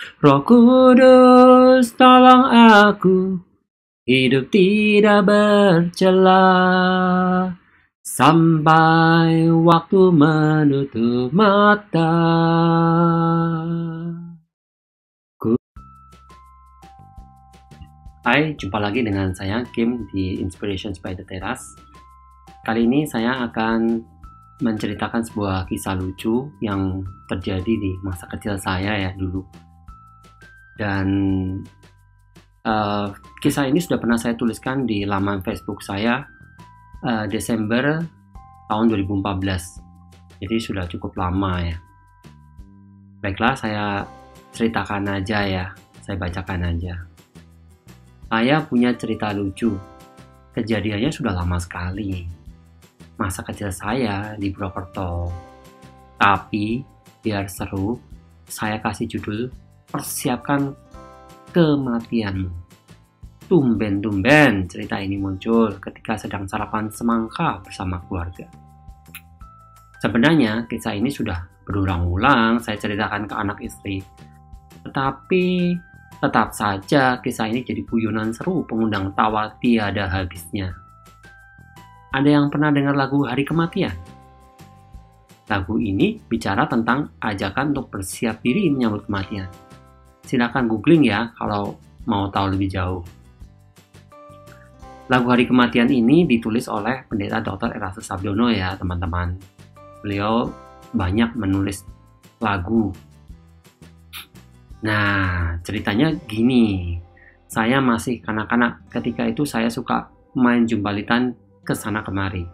Roh Kudus, tolong aku hidup tidak bercela sampai waktu menutup mata. Hai, jumpa lagi dengan saya Kim di Inspirations by the Terrace. Kali ini saya akan menceritakan sebuah kisah lucu yang terjadi di masa kecil saya ya dulu. Dan kisah ini sudah pernah saya tuliskan di laman Facebook saya Desember tahun 2014. Jadi sudah cukup lama ya. Baiklah, saya ceritakan aja ya. Saya bacakan aja. Saya punya cerita lucu. Kejadiannya sudah lama sekali. Masa kecil saya di Purwokerto. Tapi biar seru, saya kasih judul Persiapkan Kematianmu. Tumben-tumben cerita ini muncul ketika sedang sarapan semangka bersama keluarga. Sebenarnya kisah ini sudah berulang-ulang saya ceritakan ke anak istri. Tetapi tetap saja kisah ini jadi guyonan seru pengundang tawa tiada habisnya. Ada yang pernah dengar lagu Hari Kematian? Lagu ini bicara tentang ajakan untuk bersiap diri menyambut kematian. Silakan googling ya kalau mau tahu lebih jauh. Lagu Hari Kematian ini ditulis oleh Pendeta Dr. Erastus Sabdono ya teman-teman. Beliau banyak menulis lagu. Nah, ceritanya gini. Saya masih kanak-kanak. Ketika itu saya suka main jumbalitan ke sana kemari.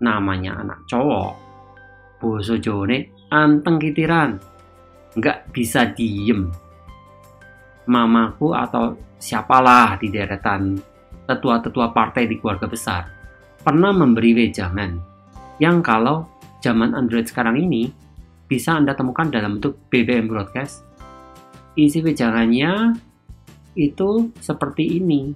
Namanya anak cowok. Boso jone anteng kitiran. Nggak bisa diem. Mamaku atau siapalah di deretan tetua-tetua partai di keluarga besar pernah memberi wejangan yang kalau zaman Android sekarang ini bisa Anda temukan dalam bentuk BBM broadcast. Isi wejangannya itu seperti ini.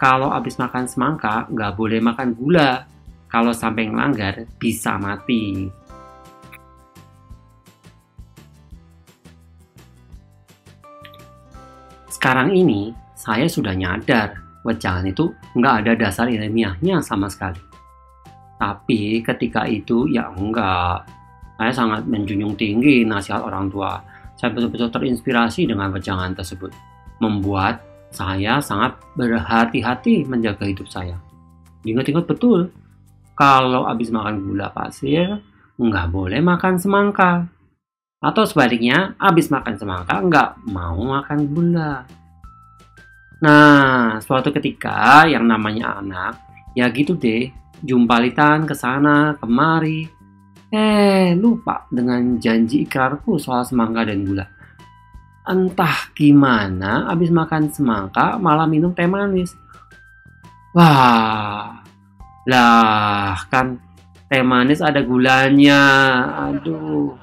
Kalau habis makan semangka, nggak boleh makan gula. Kalau sampai ngelanggar, bisa mati. Sekarang ini, saya sudah nyadar wejangan itu nggak ada dasar ilmiahnya sama sekali. Tapi ketika itu, ya enggak. Saya sangat menjunjung tinggi nasihat orang tua. Saya betul-betul terinspirasi dengan wejangan tersebut. Membuat saya sangat berhati-hati menjaga hidup saya. Ingat-ingat betul, kalau habis makan gula pasir, nggak boleh makan semangka. Atau sebaliknya, habis makan semangka, nggak mau makan gula. Nah, suatu ketika yang namanya anak, ya gitu deh, jumpalitan ke sana, kemari. Lupa dengan janji ikrarku soal semangka dan gula. Entah gimana, abis makan semangka malah minum teh manis. Wah, lah kan teh manis ada gulanya. Aduh,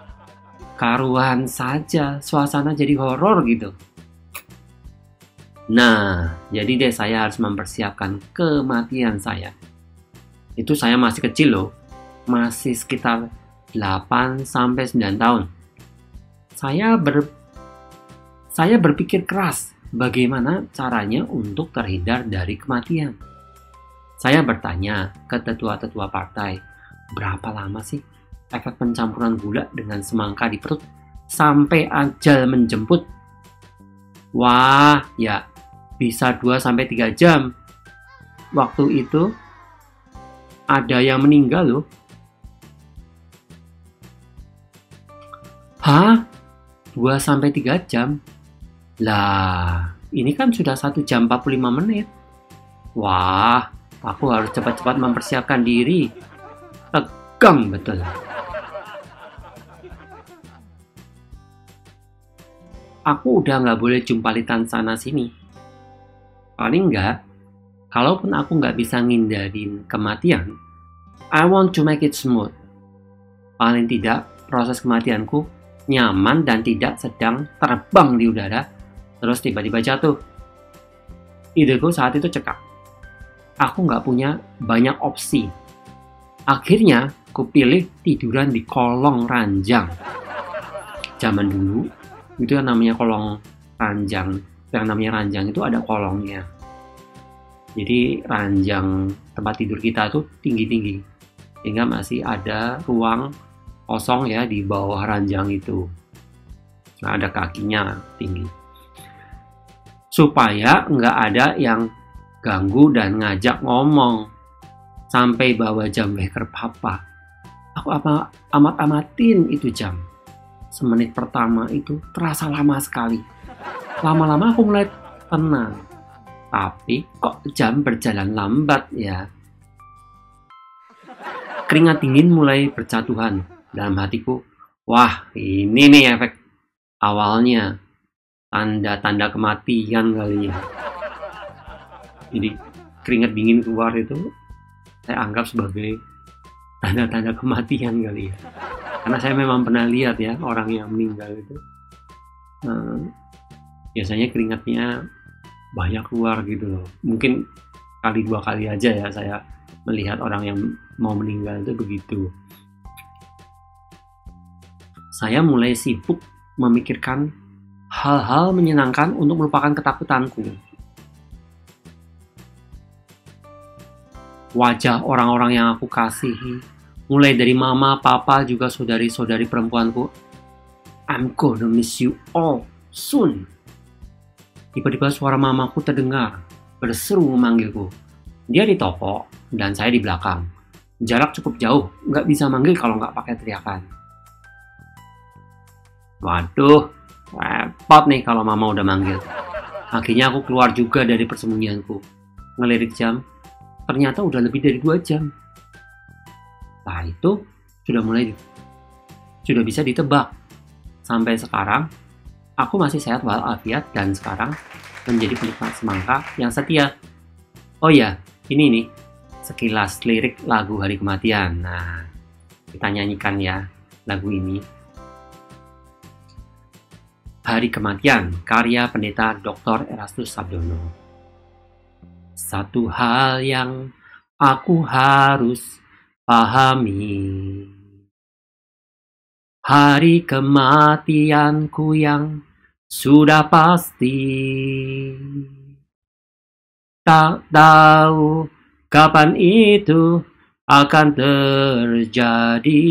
karuan saja, suasana jadi horor gitu. Nah, jadi deh saya harus mempersiapkan kematian saya. Itu saya masih kecil loh. Masih sekitar 8-9 tahun. Saya berpikir keras bagaimana caranya untuk terhindar dari kematian. Saya bertanya ke tetua-tetua partai, berapa lama sih efek pencampuran gula dengan semangka di perut sampai ajal menjemput? Wah, ya bisa 2-3 jam. Waktu itu ada yang meninggal loh. Hah? 2-3 jam? Lah, ini kan sudah 1 jam 45 menit. Wah, aku harus cepat-cepat mempersiapkan diri. Tegang betul. Aku udah nggak boleh jumpalitan sana-sini. Paling nggak, kalaupun aku nggak bisa ngindarin kematian, I want to make it smooth. Paling tidak, proses kematianku nyaman dan tidak sedang terbang di udara, terus tiba-tiba jatuh. Ideku saat itu cekak. Aku nggak punya banyak opsi. Akhirnya, ku pilih tiduran di kolong ranjang. Zaman dulu, Itu yang namanya kolong ranjang. Yang namanya ranjang itu ada kolongnya. Jadi ranjang tempat tidur kita tuh tinggi-tinggi, sehingga masih ada ruang kosong ya di bawah ranjang itu. Nah, ada kakinya tinggi. Supaya nggak ada yang ganggu dan ngajak ngomong sampai bawa jam weker papa. Aku amat-amatin itu jam. Semenit pertama itu terasa lama sekali. Lama-lama aku mulai tenang. Tapi kok jam berjalan lambat ya? Keringat dingin mulai berjatuhan dalam hatiku. Wah, ini nih efek awalnya. Tanda-tanda kematian kali ya. Jadi keringat dingin keluar itu saya anggap sebagai tanda-tanda kematian kali ya. Karena saya memang pernah lihat ya orang yang meninggal itu. Biasanya keringatnya banyak keluar gitu loh. Mungkin kali 2 kali aja ya saya melihat orang yang mau meninggal itu begitu. Saya mulai sibuk memikirkan hal-hal menyenangkan untuk melupakan ketakutanku. Wajah orang-orang yang aku kasihi, mulai dari mama, papa, juga saudari-saudari perempuanku. I'm gonna miss you all soon. Tiba-tiba suara mamaku terdengar, berseru memanggilku. Dia di toko, dan saya di belakang. Jarak cukup jauh, nggak bisa manggil kalau nggak pakai teriakan. Waduh, repot nih kalau mama udah manggil. Akhirnya aku keluar juga dari persembunyianku. Ngelirik jam, ternyata udah lebih dari 2 jam. Nah itu sudah bisa ditebak. Sampai sekarang, aku masih sehat walafiat dan sekarang menjadi penikmat semangka yang setia. Oh ya, ini nih sekilas lirik lagu Hari Kematian. Nah, kita nyanyikan ya lagu ini. Hari Kematian, karya Pendeta Dr. Erastus Sabdono. Satu hal yang aku harus pahami, hari kematianku yang sudah pasti. Tak tahu kapan itu akan terjadi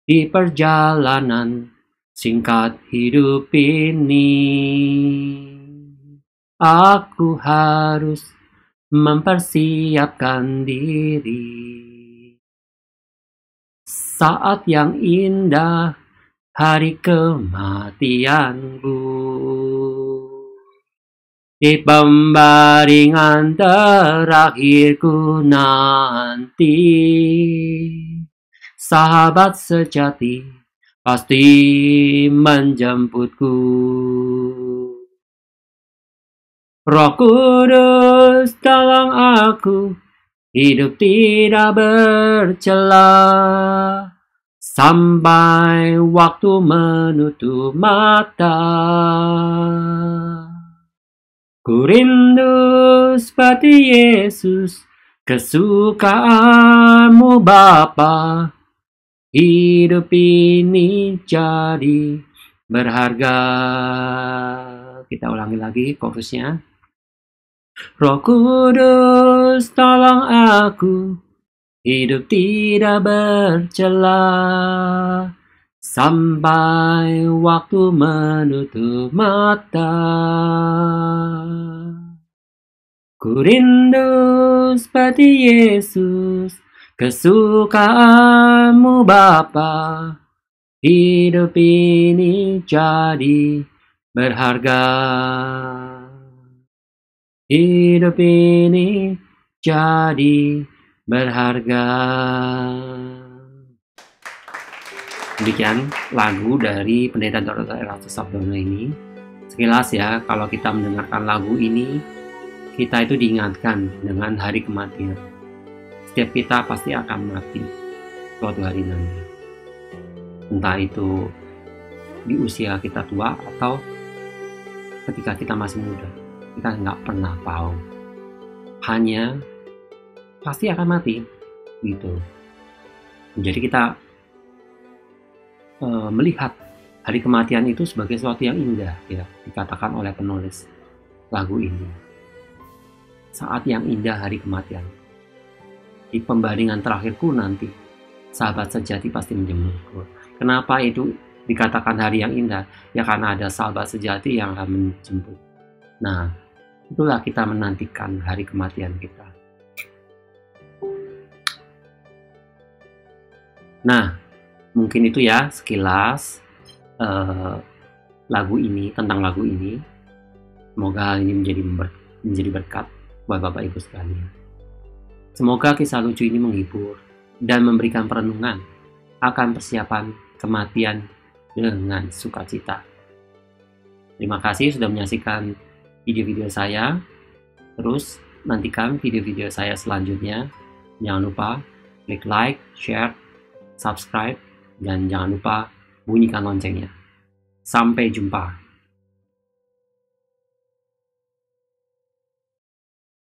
di perjalanan singkat hidup ini. Aku harus mempersiapkan diri. Saat yang indah, hari kematianku. Di pembaringan terakhirku nanti, sahabat sejati pasti menjemputku. Roh Kudus tolong aku, hidup tidak bercela sampai waktu menutup mata. Ku rindu seperti Yesus, kesukaanmu Bapa. Hidup ini jadi berharga. Kita ulangi lagi chorusnya. Roh Kudus tolong aku, hidup tidak bercela sampai waktu menutup mata. Ku rindu seperti Yesus, kesukaanmu Bapa. Hidup ini jadi berharga. Hidup ini jadi berharga. Demikian lagu dari Pendeta Dr. Erastus Sabdono ini. Sekilas ya, kalau kita mendengarkan lagu ini, kita itu diingatkan dengan hari kematian. Setiap kita pasti akan mati suatu hari nanti. Entah itu di usia kita tua atau ketika kita masih muda. Kita nggak pernah tahu. Hanya pasti akan mati gitu. Jadi kita melihat Hari kematian itu sebagai sesuatu yang indah, ya, dikatakan oleh penulis lagu ini. Saat yang indah hari kematian. Di pembaringan terakhirku nanti, sahabat sejati pasti menjemputku. Kenapa itu dikatakan hari yang indah? Ya karena ada sahabat sejati yang akan menjemput. Nah, itulah kita menantikan hari kematian kita. Nah, mungkin itu ya sekilas lagu ini, tentang lagu ini. Semoga hal ini menjadi berkat buat Bapak Ibu sekalian. Semoga kisah lucu ini menghibur dan memberikan perenungan akan persiapan kematian dengan sukacita. Terima kasih sudah menyaksikan video-video saya. Terus nantikan video-video saya selanjutnya. Jangan lupa klik like, share, subscribe, dan jangan lupa bunyikan loncengnya. Sampai jumpa.